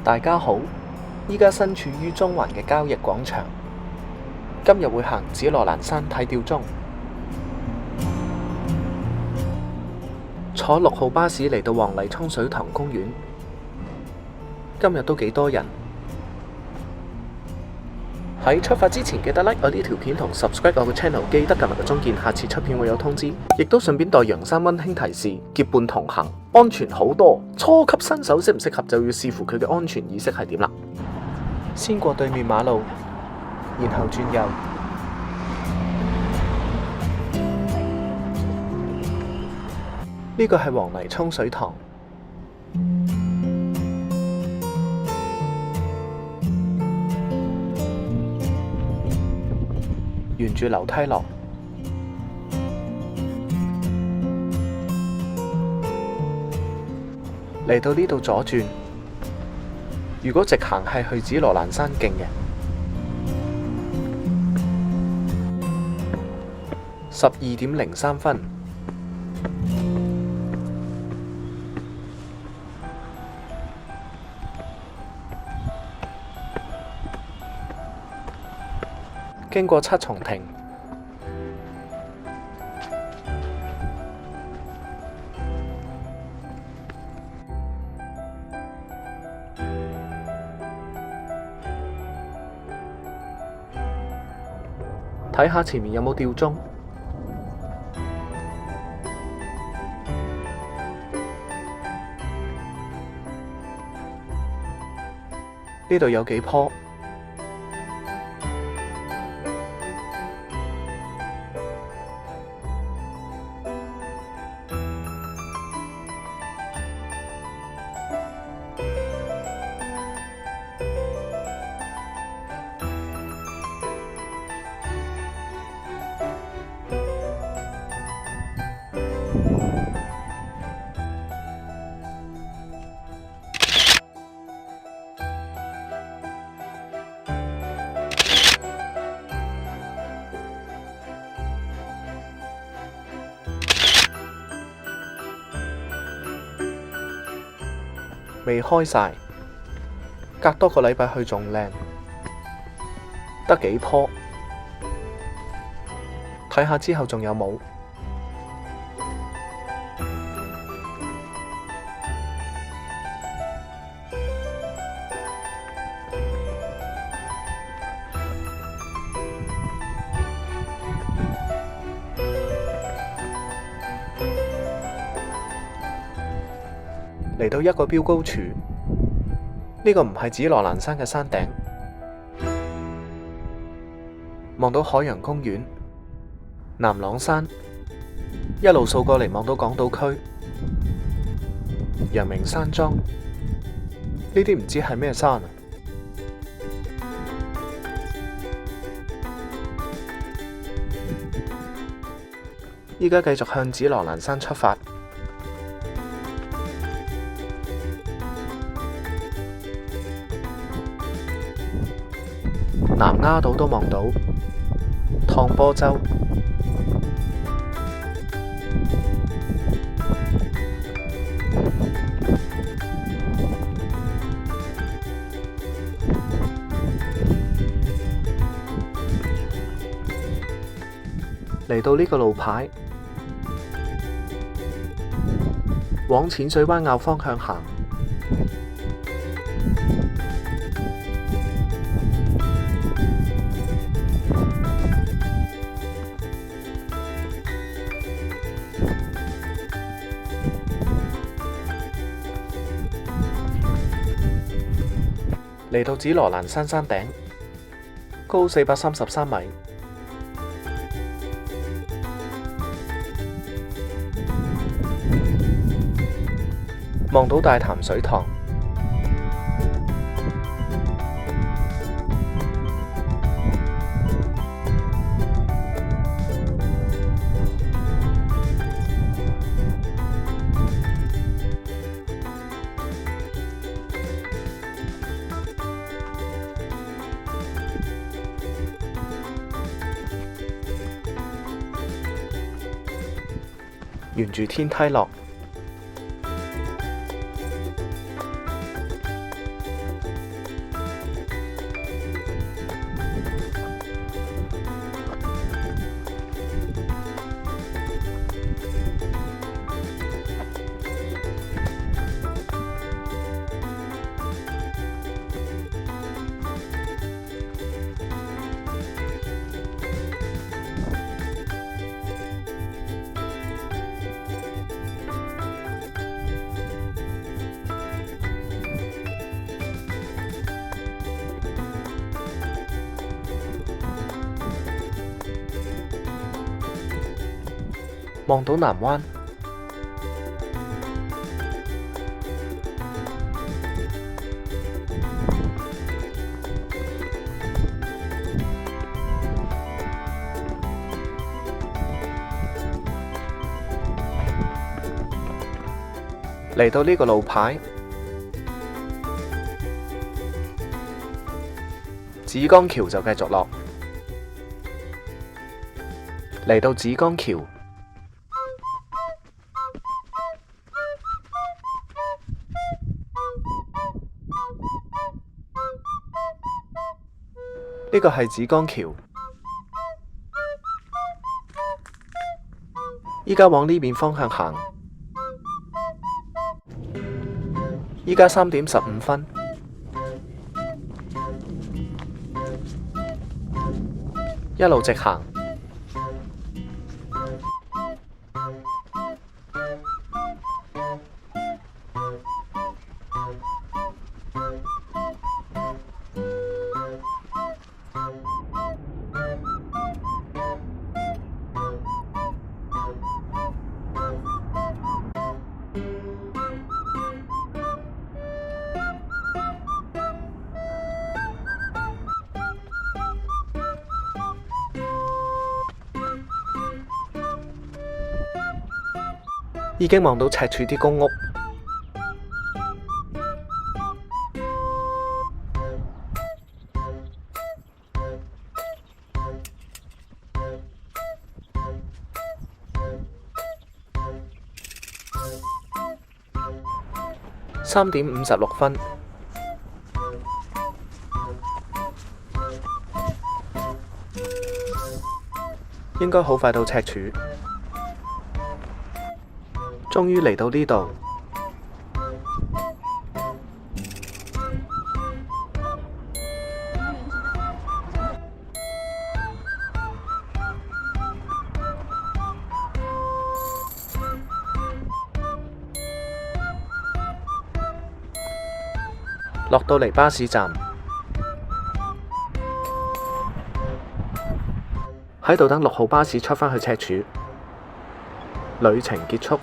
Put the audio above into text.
大家好，依家身處於中環嘅交易廣場，今日會行紫羅蘭山睇吊鐘。坐6號巴士嚟到黃泥涌水塘公園，今日都幾多人。喺出發之前記得 like 我呢條片同 subscribe 我個 channel， 記得撳埋個鐘鍵，下次出片會有通知。亦都順便代楊生溫馨提示：結伴同行，安全好多。初級新手適唔適合就要視乎佢嘅安全意識係點啦。先過對面馬路，然後轉右。呢個係黃泥涌水塘。沿住樓梯落，嚟到呢度左轉。如果直行係去紫羅蘭山徑嘅。12:03，經過七重亭，睇下前面有冇吊鐘。呢度有幾棵。未開晒，隔多個禮拜去仲靚，得幾棵，睇下之後仲有冇。嚟到一個標高柱，呢個唔係紫羅蘭山嘅山頂，望到海洋公園、南朗山，一路掃過嚟望到港島區、陽明山莊，呢啲唔知係咩山啊！依家繼續向紫羅蘭山出發。南丫島都望到，趟波洲，嚟到呢個路牌，往淺水灣坳方向行。嚟到紫羅蘭山山頂，高433米，望到大潭水塘。沿住天梯落，望到南灣。嚟到呢個路牌，紫江橋就繼續落。嚟到紫江橋，呢個係紫江橋。依家往呢邊方向行。依家3點15分，一路直行。已經望到赤柱啲公屋，3點56分，應該好快到赤柱。終於嚟到呢度，落到嚟巴士站，喺度等6號巴士出返去赤柱，旅程結束。